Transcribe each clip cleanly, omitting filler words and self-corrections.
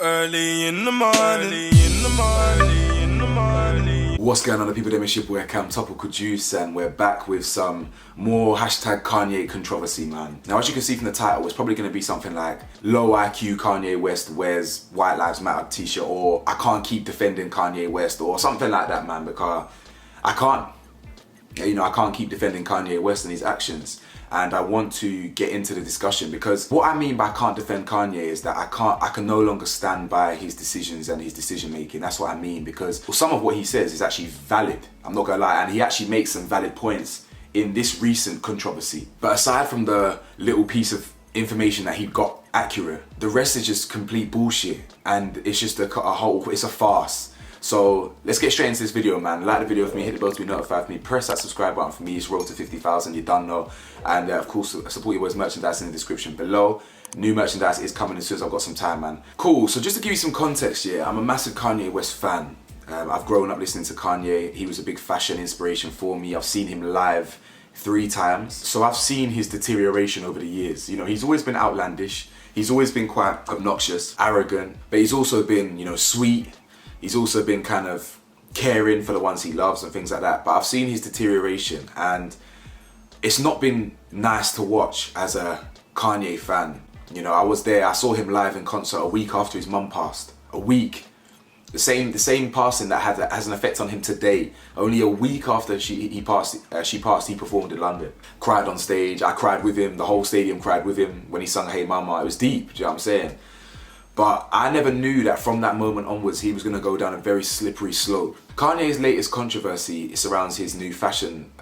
Early in the morning. What's going on, the people? It's your boy Cam Topical Juice, and we're back with some more hashtag Kanye controversy, man. Now, as you can see from the title, it's probably going to be something like low IQ Kanye West wears White Lives Matter t-shirt, or I can't keep defending Kanye West, or something like that, man, because I can't keep defending Kanye West and his actions. And I want to get into the discussion, because what I mean by can't defend Kanye is that I can no longer stand by his decisions and his decision making. That's what I mean, because some of what he says is actually valid. I'm not gonna lie, and he actually makes some valid points in this recent controversy. But aside from the little piece of information that he got accurate, the rest is just complete bullshit, and it's just it's a farce. So let's get straight into this video, man. Like the video for me, hit the bell to be notified for me, press that subscribe button for me. It's road to 50,000, you done know. And of course, support your boys' merchandise in the description below. New merchandise is coming as soon as I've got some time, man. Cool, so just to give you some context, yeah, I'm a massive Kanye West fan. I've grown up listening to Kanye. He was a big fashion inspiration for me. I've seen him live 3 times. So I've seen his deterioration over the years. You know, he's always been outlandish. He's always been quite obnoxious, arrogant, but he's also been, you know, sweet. He's also been kind of caring for the ones he loves and things like that. But I've seen his deterioration, and it's not been nice to watch as a Kanye fan. You know, I was there, I saw him live in concert a week after his mum passed. A week. The same passing that has an effect on him today. Only a week after she passed, he performed in London. Cried on stage, I cried with him, the whole stadium cried with him when he sung Hey Mama. It was deep, do you know what I'm saying? But I never knew that from that moment onwards, he was going to go down a very slippery slope. Kanye's latest controversy surrounds his new fashion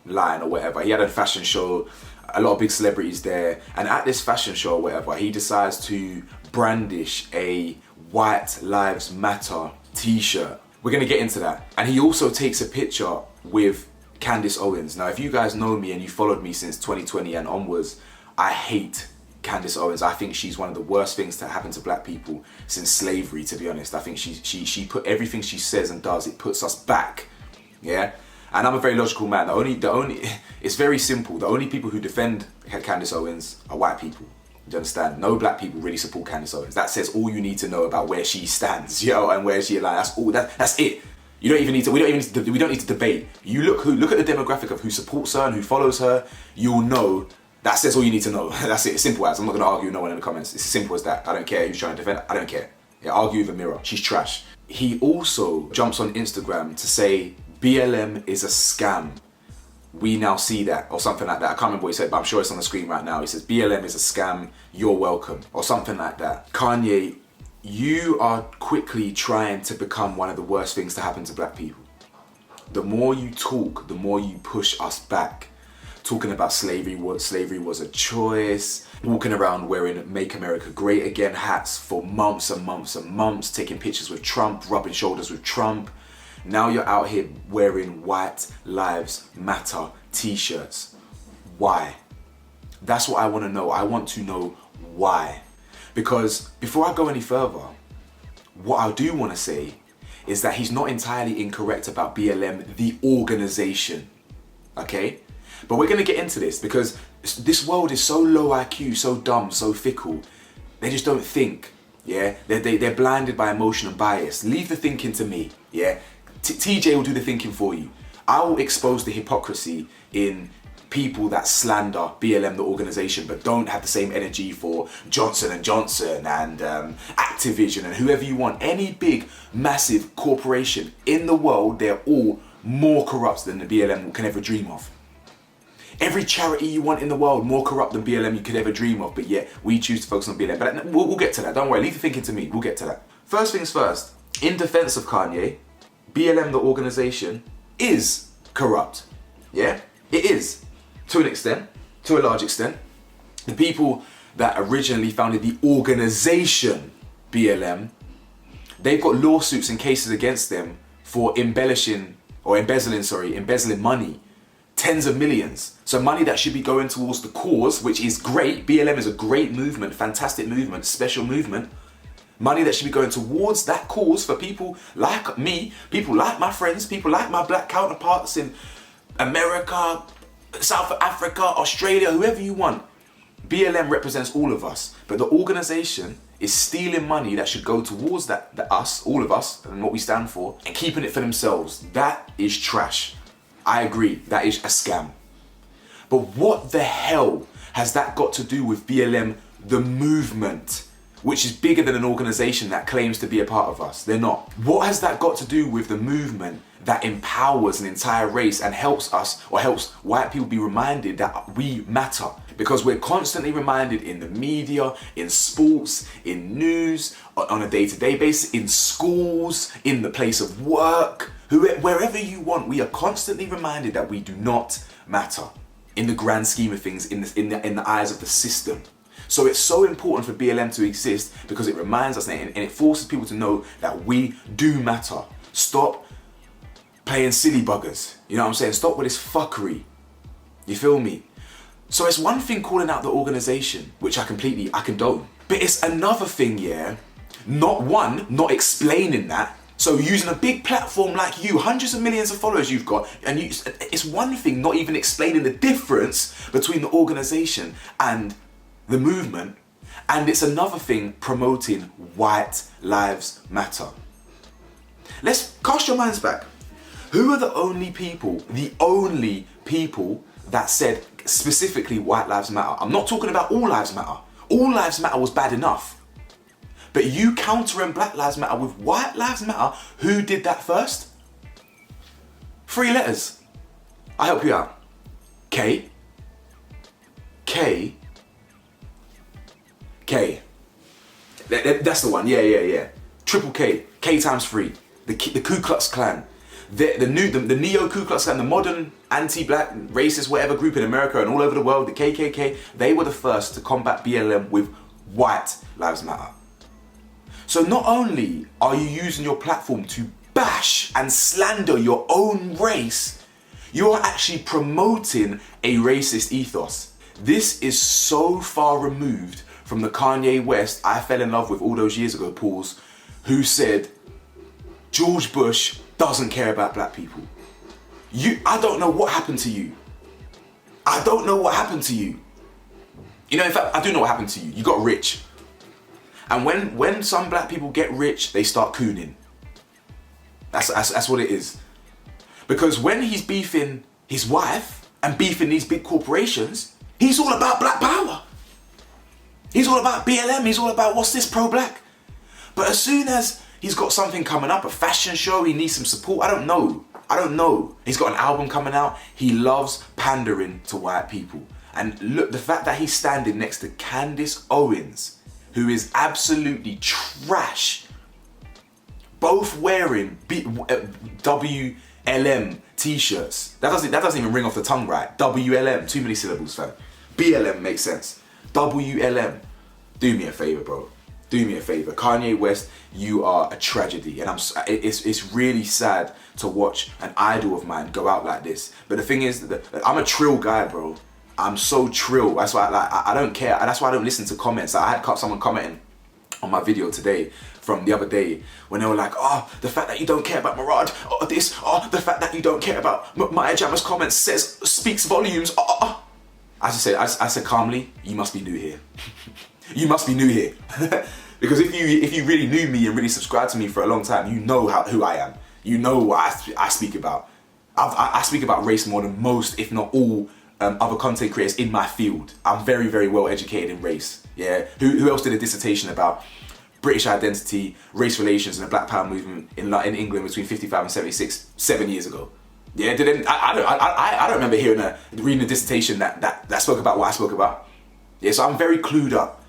line or whatever. He had a fashion show, a lot of big celebrities there. And at this fashion show or whatever, he decides to brandish a White Lives Matter t-shirt. We're going to get into that. And he also takes a picture with Candace Owens. Now, if you guys know me and you followed me since 2020 and onwards, I hate Candace Owens. I think she's one of the worst things to happen to black people since slavery, to be honest. I think she put everything she says and does, it puts us back. Yeah? And I'm a very logical man. It's very simple. The only people who defend Candace Owens are white people. Do you understand? No black people really support Candace Owens. That says all you need to know about where she stands, you know, and where she like. That's all. That's it. You don't even need to. We don't need to debate. You look at the demographic of who supports her and who follows her. You'll know. That says all you need to know. That's it. Simple as. I'm not going to argue with no one in the comments. It's as simple as that. I don't care who's trying to defend. I don't care. Yeah, argue with a mirror. She's trash. He also jumps on Instagram to say BLM is a scam. We now see that, or something like that. I can't remember what he said, but I'm sure it's on the screen right now. He says BLM is a scam. You're welcome, or something like that. Kanye, you are quickly trying to become one of the worst things to happen to black people. The more you talk, the more you push us back. Talking about slavery was a choice, walking around wearing Make America Great Again hats for months and months and months, taking pictures with Trump, rubbing shoulders with Trump. Now you're out here wearing White Lives Matter t-shirts. Why? That's what I want to know. I want to know why. Because before I go any further, what I do want to say is that he's not entirely incorrect about BLM, the organization. Okay? But we're going to get into this because this world is so low IQ, so dumb, so fickle. They just don't think, yeah? They're blinded by emotion and bias. Leave the thinking to me, yeah? TJ will do the thinking for you. I will expose the hypocrisy in people that slander BLM, the organization, but don't have the same energy for Johnson & Johnson and Activision and whoever you want. Any big, massive corporation in the world, they're all more corrupt than the BLM can ever dream of. Every charity you want in the world, more corrupt than BLM you could ever dream of, but yet we choose to focus on BLM. But we'll get to that, don't worry, leave the thinking to me, we'll get to that. First things first, in defense of Kanye, BLM, the organization, is corrupt. Yeah, it is. To an extent, to a large extent. The people that originally founded the organization, BLM, they've got lawsuits and cases against them for embezzling money. Tens of millions. So money that should be going towards the cause, which is great. BLM is a great movement, fantastic movement, special movement. Money that should be going towards that cause for people like me, people like my friends, people like my black counterparts in America, South Africa, Australia, whoever you want. BLM represents all of us, but the organization is stealing money that should go towards us, all of us, and what we stand for, and keeping it for themselves. That is trash. I agree, that is a scam. But what the hell has that got to do with BLM, the movement, which is bigger than an organization that claims to be a part of us? They're not. What has that got to do with the movement that empowers an entire race and helps us, or helps white people be reminded that we matter? Because we're constantly reminded in the media, in sports, in news, on a day-to-day basis, in schools, in the place of work, wherever you want, we are constantly reminded that we do not matter in the grand scheme of things, in the eyes of the system. So it's so important for BLM to exist because it reminds us and it forces people to know that we do matter. Stop playing silly buggers. You know what I'm saying? Stop with this fuckery. You feel me? So it's one thing calling out the organization, which I condone. But it's another thing, yeah, not explaining that. So using a big platform like you, hundreds of millions of followers you've got, and it's one thing not even explaining the difference between the organization and the movement, and it's another thing promoting White Lives Matter. Let's cast your minds back. Who are the only people that said specifically White Lives Matter? I'm not talking about All Lives Matter. All Lives Matter was bad enough. But you countering Black Lives Matter with White Lives Matter, who did that first? 3 letters. I help you out. K. That's the one. Yeah. Triple K. K times 3. The Ku Klux Klan. The neo Ku Klux Klan, the modern anti-black, racist, whatever group in America and all over the world, the KKK, they were the first to combat BLM with White Lives Matter. So not only are you using your platform to bash and slander your own race, you're actually promoting a racist ethos. This is so far removed from the Kanye West I fell in love with all those years ago, Pauls, who said George Bush doesn't care about black people. I don't know what happened to you. I don't know what happened to you. You know, in fact, I do know what happened to you. You got rich. And when some black people get rich, they start cooning. That's what it is. Because when he's beefing his wife and beefing these big corporations, he's all about black power. He's all about BLM. He's all about what's this pro-black. But as soon as he's got something coming up, a fashion show, he needs some support. I don't know. He's got an album coming out. He loves pandering to white people. And look, the fact that he's standing next to Candace Owens, who is absolutely trash, both wearing WLM t-shirts. That doesn't even ring off the tongue right. WLM, too many syllables, fam. BLM makes sense. WLM. Do me a favor, bro. Do me a favor. Kanye West, you are a tragedy. And it's really sad to watch an idol of mine go out like this. But the thing is, I'm a trill guy, bro. I'm so trill. That's why I don't care. That's why I don't listen to comments. I had someone commenting on my video today from the other day when they were like, oh, the fact that you don't care about Murad, or this, oh, the fact that you don't care about Maya Jama's comments speaks volumes. I said calmly, you must be new here. You must be new here. Because if you really knew me and really subscribed to me for a long time, you know who I am. You know what I speak about. I speak about race more than most, if not all, other content creators in my field. I'm very, very well educated in race. Yeah. Who else did a dissertation about British identity, race relations, and the Black Power movement in England between 55 and 76, 7 years ago? Yeah. I don't remember reading a dissertation that spoke about what I spoke about. Yeah. So I'm very clued up.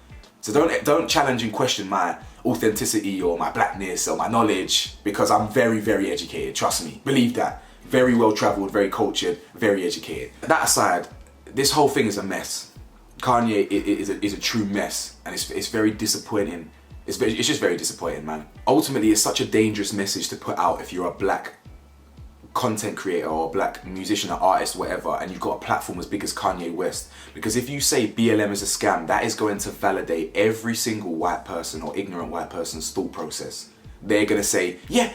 So don't challenge and question my authenticity or my blackness or my knowledge, because I'm very, very educated. Trust me. Believe that. Very well travelled, very cultured, very educated. That aside, this whole thing is a mess. Kanye is a true mess, and it's very disappointing. It's just very disappointing, man. Ultimately, it's such a dangerous message to put out if you're a black content creator or a black musician or artist, whatever, and you've got a platform as big as Kanye West. Because if you say BLM is a scam, that is going to validate every single white person or ignorant white person's thought process. They're gonna say, yeah,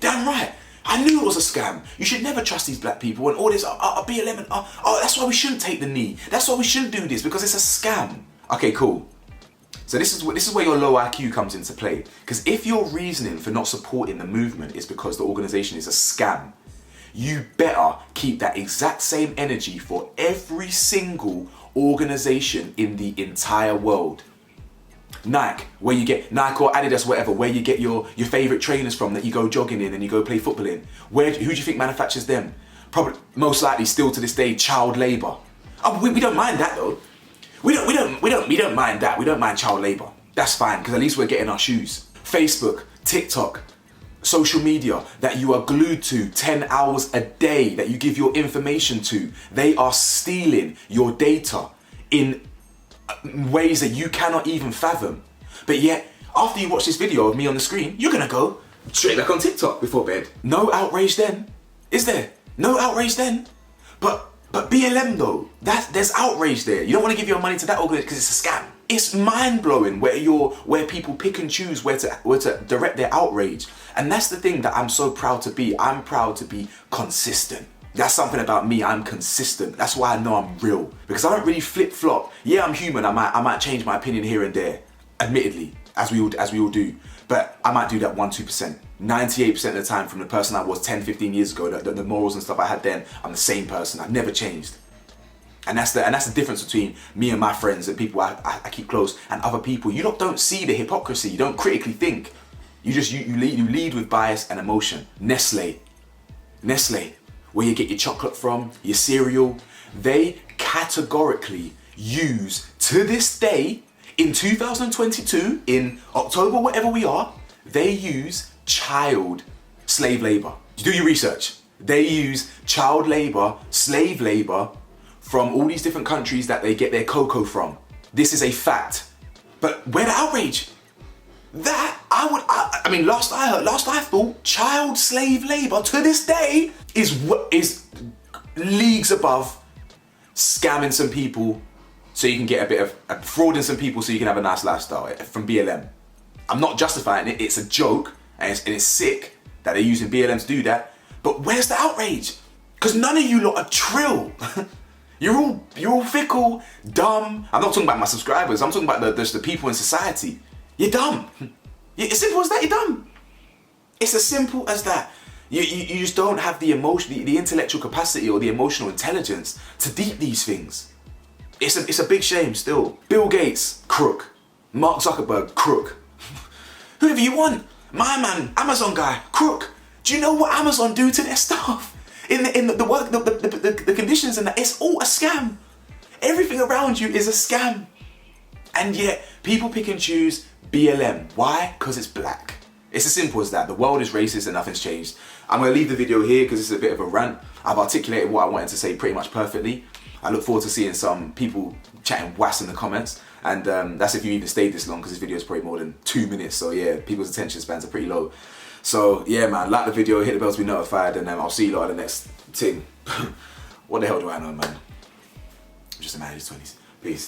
damn right. I knew it was a scam. You should never trust these black people and all this BLM and that's why we shouldn't take the knee. That's why we shouldn't do this, because it's a scam. Okay, cool. So this is where your low IQ comes into play. Because if your reasoning for not supporting the movement is because the organization is a scam, you better keep that exact same energy for every single organization in the entire world. Nike, where you get Nike or Adidas, whatever, where you get your favorite trainers from that you go jogging in and you go play football in. Who do you think manufactures them? Probably, most likely, still to this day, child labor. Oh, we don't mind that though. We don't mind that. We don't mind child labor. That's fine, because at least we're getting our shoes. Facebook, TikTok, social media that you are glued to 10 hours a day, that you give your information to, they are stealing your data in ways that you cannot even fathom. But yet, after you watch this video of me on the screen, you're gonna go straight back on TikTok before bed. No outrage then, is there? No outrage then. But BLM though, there's outrage there. You don't want to give your money to that organization because it's a scam. It's mind-blowing where people pick and choose where to direct their outrage. And that's the thing that I'm so proud to be. I'm proud to be consistent. That's something about me. I'm consistent. That's why I know I'm real. Because I don't really flip-flop. Yeah, I'm human. I might change my opinion here and there. Admittedly, as we all do. But I might do that 1-2%. 98% of the time from the person I was 10-15 years ago, the morals and stuff I had then, I'm the same person. I've never changed. And that's the difference between me and my friends and people I keep close and other people. You don't see the hypocrisy. You don't critically think. You lead with bias and emotion. Nestle, where you get your chocolate from, your cereal, they categorically use, to this day, in 2022, in October, whatever we are, they use child slave labor. Do your research. They use child labor, slave labor, from all these different countries that they get their cocoa from. This is a fact. But where the outrage? Last I thought, child slave labor to this day is leagues above scamming some people so you can get a bit of frauding some people so you can have a nice lifestyle from BLM. I'm not justifying it. It's a joke and it's sick that they're using BLM to do that. But where's the outrage? Because none of you lot are trill. You're all fickle, dumb. I'm not talking about my subscribers. I'm talking about the people in society. You're dumb. It's simple as that. You're dumb. It's as simple as that. You just don't have the emotion, the intellectual capacity or the emotional intelligence to deep these things. It's a big shame still. Bill Gates, crook. Mark Zuckerberg, crook. Whoever you want. My man, Amazon guy, crook. Do you know what Amazon do to their staff? In the work, the conditions and that, it's all a scam. Everything around you is a scam. And yet, people pick and choose BLM. Why? Because it's black. It's as simple as that. The world is racist and nothing's changed. I'm going to leave the video here because it's a bit of a rant. I've articulated what I wanted to say pretty much perfectly. I look forward to seeing some people chatting wass in the comments. And that's if you even stayed this long, because this video is probably more than 2 minutes. So yeah, people's attention spans are pretty low. So yeah, man, like the video, hit the bell to be notified, and I'll see you lot in the next thing. What the hell do I know, man? I'm just a man in his 20s. Peace.